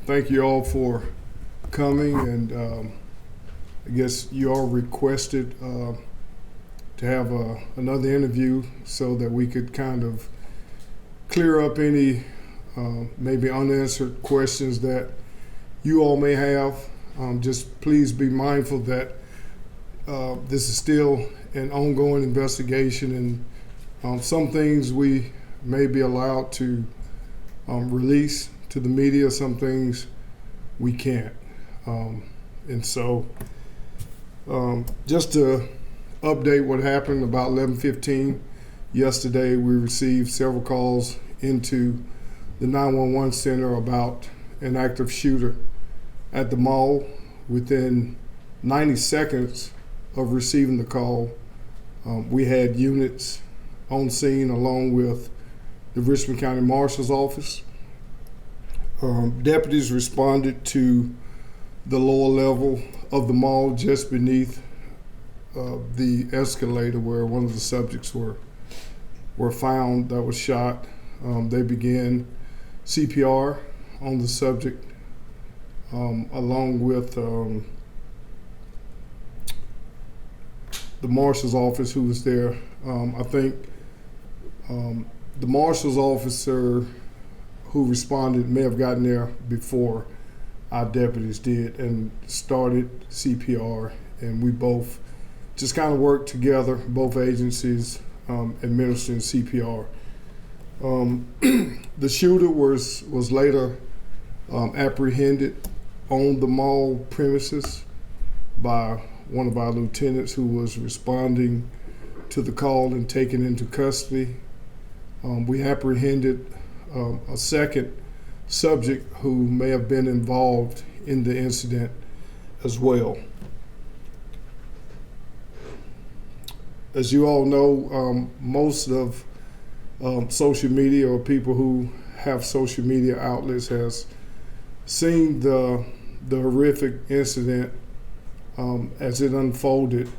Thank you all for coming, and I guess you all requested to have another interview so that we could kind of clear up any maybe unanswered questions that you all may have. Just please be mindful that this is still an ongoing investigation, and some things we may be allowed to release to the media, some things we can't. And so just to update what happened about 11:15 yesterday, we received several calls into the 911 center about an active shooter at the mall. Within 90 seconds of receiving the call, we had units on scene along with the Richmond County Marshal's Office. Deputies responded to the lower level of the mall just beneath the escalator where one of the subjects were found that was shot. They began CPR on the subject along with the Marshal's office who was there. I think the Marshal's officer who responded may have gotten there before our deputies did and started CPR, and we both just kind of worked together, both agencies administering CPR. The shooter was later apprehended on the mall premises by one of our lieutenants who was responding to the call and taken into custody. We apprehended a second subject who may have been involved in the incident as well. As you all know, most of social media or people who have social media outlets has seen the horrific incident as it unfolded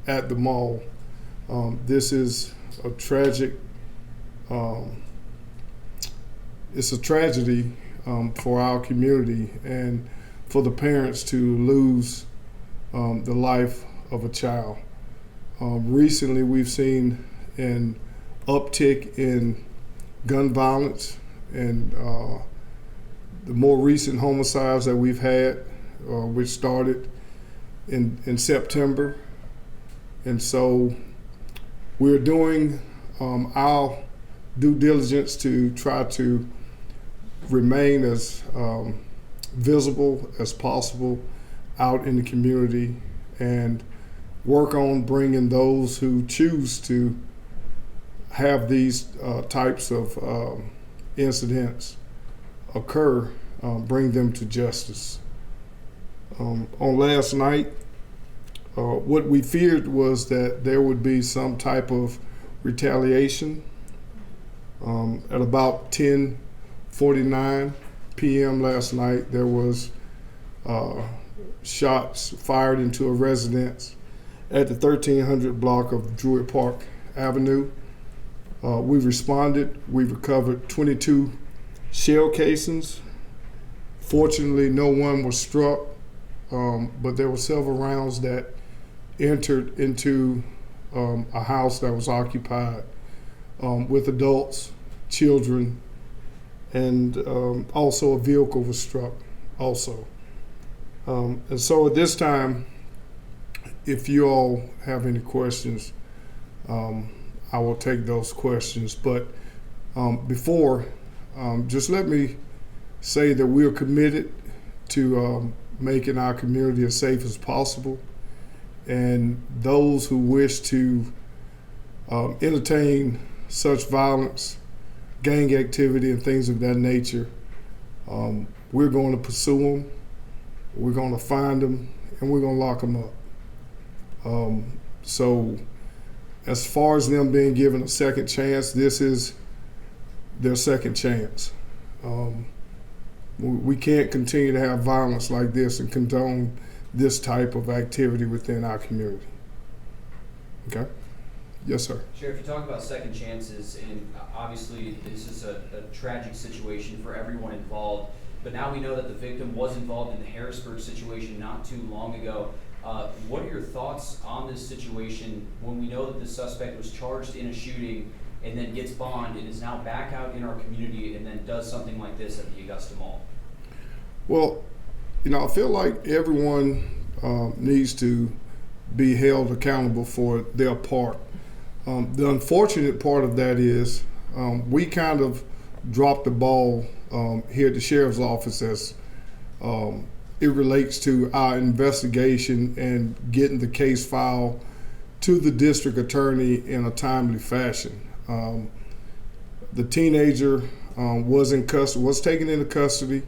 at the mall. This is a tragic it's a tragedy for our community and for the parents to lose the life of a child. Recently, we've seen an uptick in gun violence, and the more recent homicides that we've had, which started in September. And so we're doing our due diligence to try to remain as visible as possible out in the community and work on bringing those who choose to have these types of incidents occur, bring them to justice. On last night, what we feared was that there would be some type of retaliation. At about 10:49 p.m. last night, there was shots fired into a residence at the 1300 block of Druid Park Avenue. We responded. We recovered 22 shell casings. Fortunately, no one was struck, but there were several rounds that entered into a house that was occupied with adults, children, and also a vehicle was struck also. And so at this time, if you all have any questions, I will take those questions. But before, just let me say that we are committed to making our community as safe as possible. And those who wish to entertain such violence, gang activity, and things of that nature, we're going to pursue them, we're going to find them, and we're going to lock them up. So as far as them being given a second chance, this is their second chance. We can't continue to have violence like this and condone this type of activity within our community. Okay? Yes, sir. Sheriff, you talk about second chances, and obviously this is a tragic situation for everyone involved. but now we know that the victim was involved in the Harrisburg situation not too long ago. What are your thoughts on this situation when we know that the suspect was charged in a shooting and then gets bond and is now back out in our community and then does something like this at the Augusta Mall? Well, I feel like everyone needs to be held accountable for their part. The unfortunate part of that is we kind of dropped the ball here at the sheriff's office as it relates to our investigation and getting the case filed to the district attorney in a timely fashion. The teenager was taken into custody.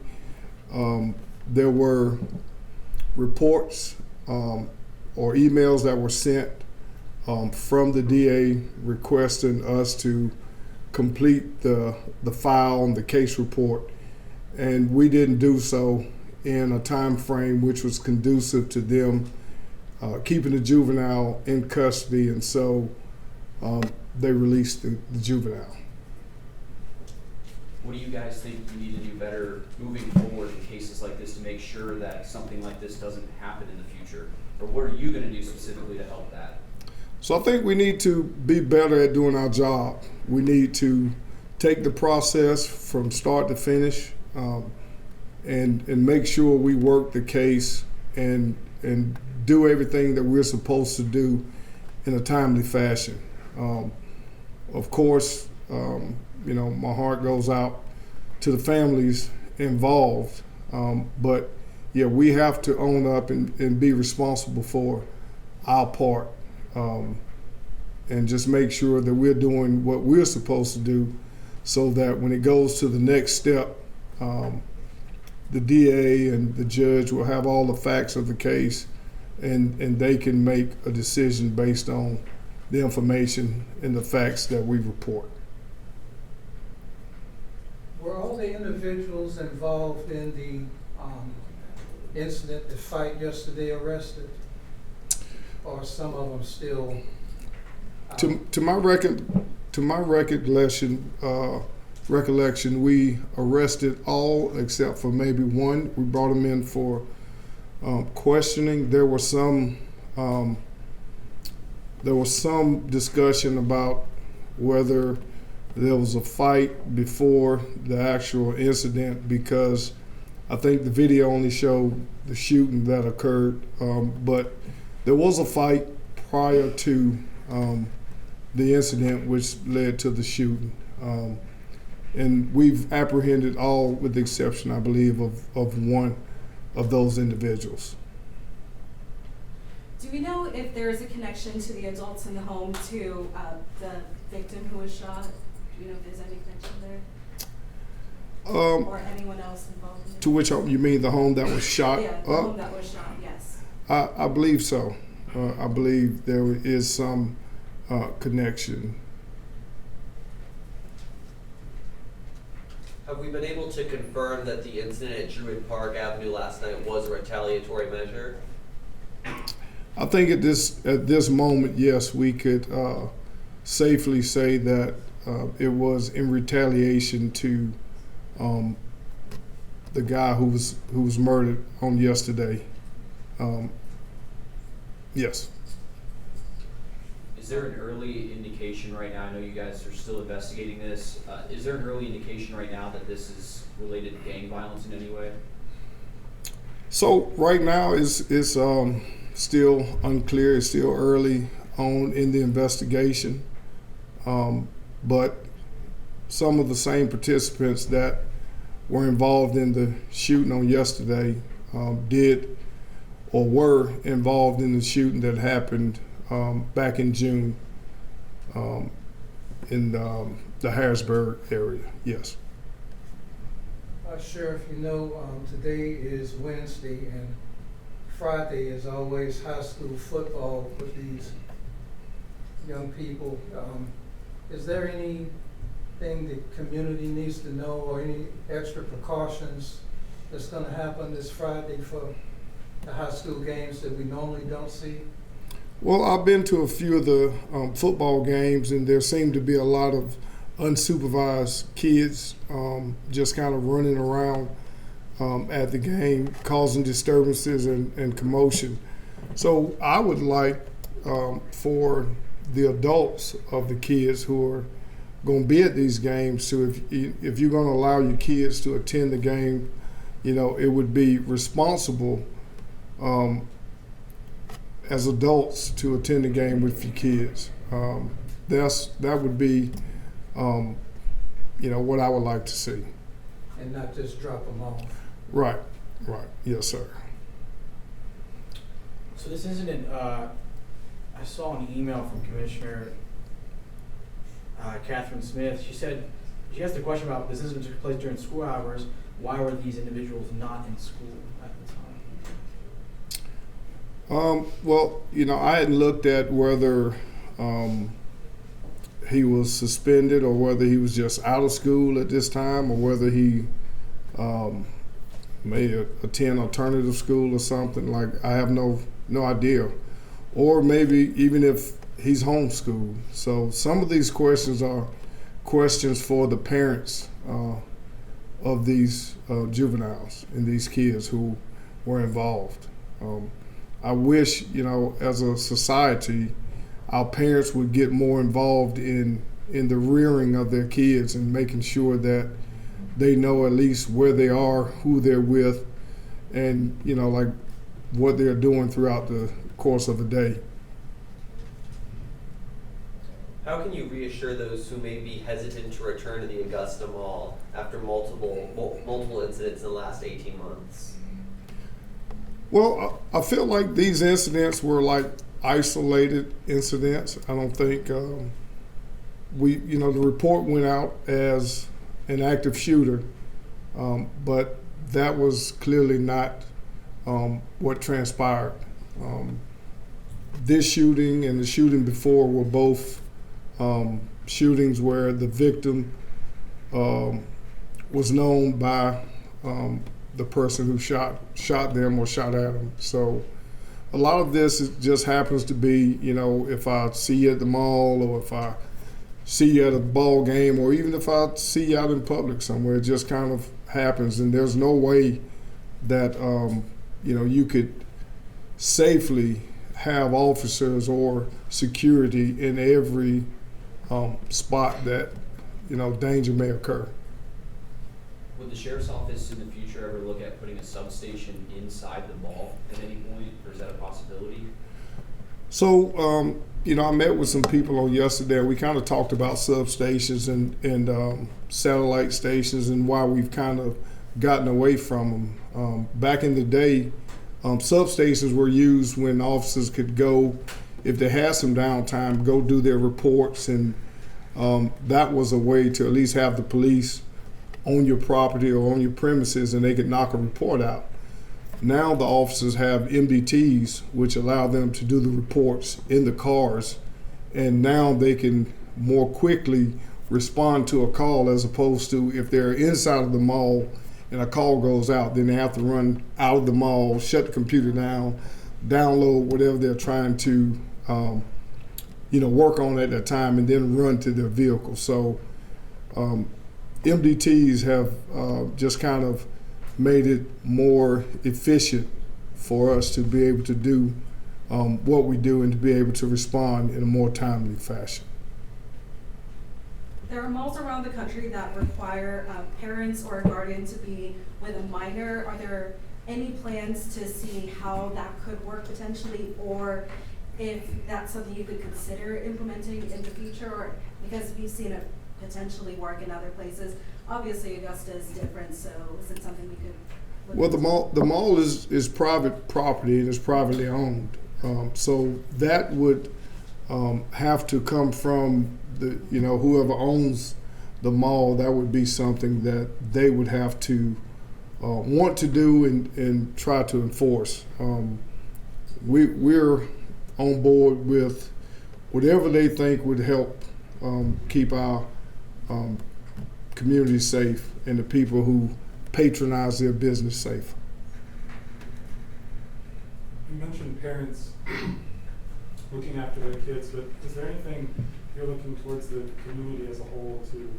There were reports or emails that were sent from the DA requesting us to complete the file and the case report, and we didn't do so in a time frame which was conducive to them keeping the juvenile in custody, and so they released the juvenile. What do you guys think you need to do better moving forward in cases like this to make sure that something like this doesn't happen in the future? Or what are you going to do specifically to help that? So I think we need to be better at doing our job. We need to take the process from start to finish and make sure we work the case and do everything that we're supposed to do in a timely fashion. Of course, my heart goes out to the families involved, but yeah, we have to own up and be responsible for our part, and just make sure that we're doing what we're supposed to do so that when it goes to the next step, the DA and the judge will have all the facts of the case, and they can make a decision based on the information and the facts that we report. Were all the individuals involved in the incident, the fight yesterday, arrested? Or some of them still? To my recollection, we arrested all except for maybe one. We brought them in for questioning. There was some discussion about whether there was a fight before the actual incident, because I think the video only showed the shooting that occurred, but there was a fight prior to the incident which led to the shooting. And we've apprehended all with the exception, I believe, of one of those individuals. Do we know if there is a connection to the adults in the home to the victim who was shot? Do you know if there's any connection there? Or anyone else involved in it? To which home? You mean the home that was shot? Yeah, the home that was shot, yes. I believe so. I believe there is some connection. Have we been able to confirm that the incident at Druid Park Avenue last night was a retaliatory measure? I think at this moment, yes, we could safely say that it was in retaliation to the guy who was murdered on yesterday. Yes. Is there an early indication right now? I know you guys are still investigating this. Is there an early indication right now that this is related to gang violence in any way? So right now it's still unclear. It's still early on in the investigation. But some of the same participants that were involved in the shooting on yesterday did or were involved in the shooting that happened back in June in the Harrisburg area, yes. Sheriff, today is Wednesday and Friday is always high school football with these young people. Is there anything the community needs to know or any extra precautions that's going to happen this Friday for the high school games that we normally don't see? Well, I've been to a few of the football games, and there seem to be a lot of unsupervised kids just kind of running around at the game, causing disturbances and commotion. So I would like for the adults of the kids who are going to be at these games to, if you're going to allow your kids to attend the game, it would be responsible as adults to attend the game with your kids. That would be, what I would like to see. And not just drop them off. Right. Yes, sir. So this incident, I saw an email from Commissioner Catherine Smith. She asked a question about this incident took place during school hours. Why were these individuals not in school at the time? Well, I hadn't looked at whether he was suspended or whether he was just out of school at this time or whether he may attend alternative school or something. Like, I have no idea. Or maybe even if he's homeschooled. So some of these questions are questions for the parents of these juveniles and these kids who were involved. I wish, as a society, our parents would get more involved in the rearing of their kids and making sure that they know at least where they are, who they're with, and, like what they're doing throughout the course of the day. How can you reassure those who may be hesitant to return to the Augusta Mall after multiple incidents in the last 18 months? Well, I feel like these incidents were like isolated incidents. I don't think the report went out as an active shooter, but that was clearly not what transpired. This shooting and the shooting before were both shootings where the victim was known by the person who shot them or shot at them. So a lot of this just happens to be, if I see you at the mall or if I see you at a ball game or even if I see you out in public somewhere, it just kind of happens. And there's no way that, you could safely have officers or security in every spot that, danger may occur. Would the sheriff's office in the future ever look at putting a substation inside the mall at any point, or is that a possibility? So, I met with some people on yesterday. We kind of talked about substations and satellite stations and why we've kind of gotten away from them. Back in the day, substations were used when officers could go, if they had some downtime, go do their reports, and that was a way to at least have the police on your property or on your premises and they could knock a report out. Now the officers have MDTs, which allow them to do the reports in the cars, and now they can more quickly respond to a call as opposed to if they're inside of the mall and a call goes out, then they have to run out of the mall, shut the computer down, download whatever they're trying to work on at that time, and then run to their vehicle. So MDTs have just kind of made it more efficient for us to be able to do what we do and to be able to respond in a more timely fashion. There are malls around the country that require parents or a guardian to be with a minor. Are there any plans to see how that could work potentially, or if that's something you could consider implementing in the future? Or because we've seen it potentially work in other places. Obviously, Augusta is different, so is it something we could look Well, into? the mall is private property and is privately owned, so that would have to come from the whoever owns the mall. That would be something that they would have to want to do and try to enforce. We're on board with whatever they think would help keep our community safe and the people who patronize their business safe. You mentioned parents looking after their kids, but is there anything you're looking towards the community as a whole to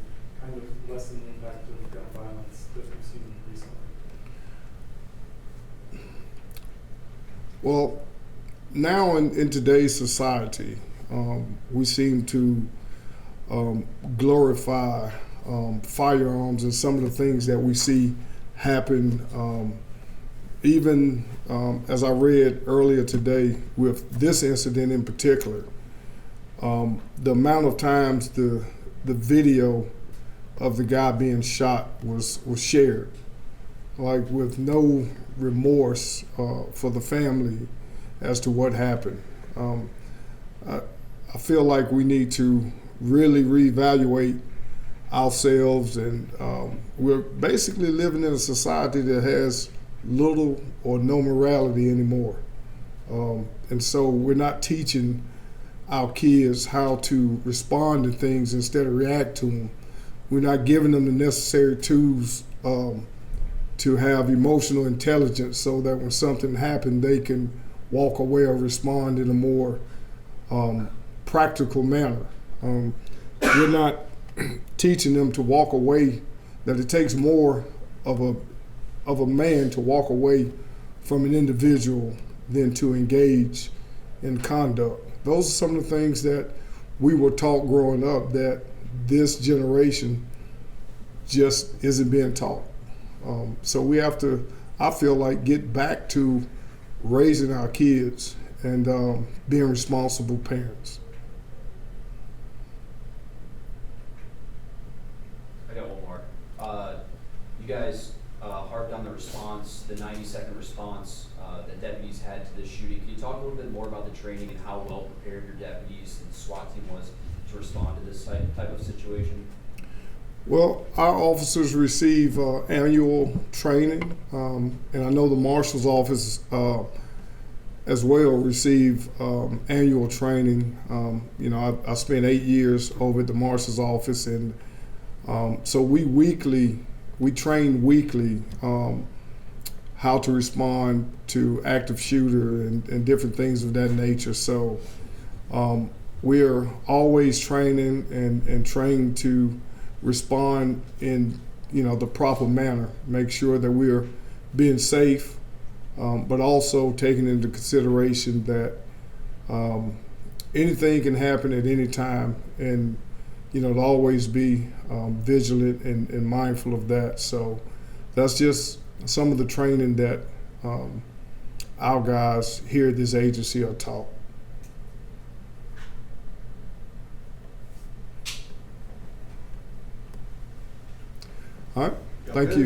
kind of lessen the impact of gun violence that we've seen recently? Well, now in today's society, we seem to glorify firearms and some of the things that we see happen. Even as I read earlier today with this incident in particular, the amount of times the video of the guy being shot was shared, like with no remorse for the family as to what happened. I feel like we need to really reevaluate ourselves, and we're basically living in a society that has little or no morality anymore. And so we're not teaching our kids how to respond to things instead of react to them. We're not giving them the necessary tools to have emotional intelligence so that when something happens, they can walk away or respond in a more practical manner. We're not teaching them to walk away, that it takes more of a man to walk away from an individual than to engage in conduct. Those are some of the things that we were taught growing up that this generation just isn't being taught. So we have to, I feel like, get back to raising our kids and being responsible parents. I got one more. You guys harped on the response, the 90-second response that deputies had to this shooting. Can you talk a little bit more about the training and how well prepared your deputies and SWAT team was to respond to this type of situation? Well, our officers receive annual training, and I know the Marshal's office as well receive annual training. I spent 8 years over at the Marshal's office, and so we train weekly how to respond to active shooter and different things of that nature. So we're always training and trained to respond in the proper manner, make sure that we're being safe, but also taking into consideration that anything can happen at any time, and to always be vigilant and mindful of that. So that's just some of the training that our guys here at this agency are taught. All right, thank you.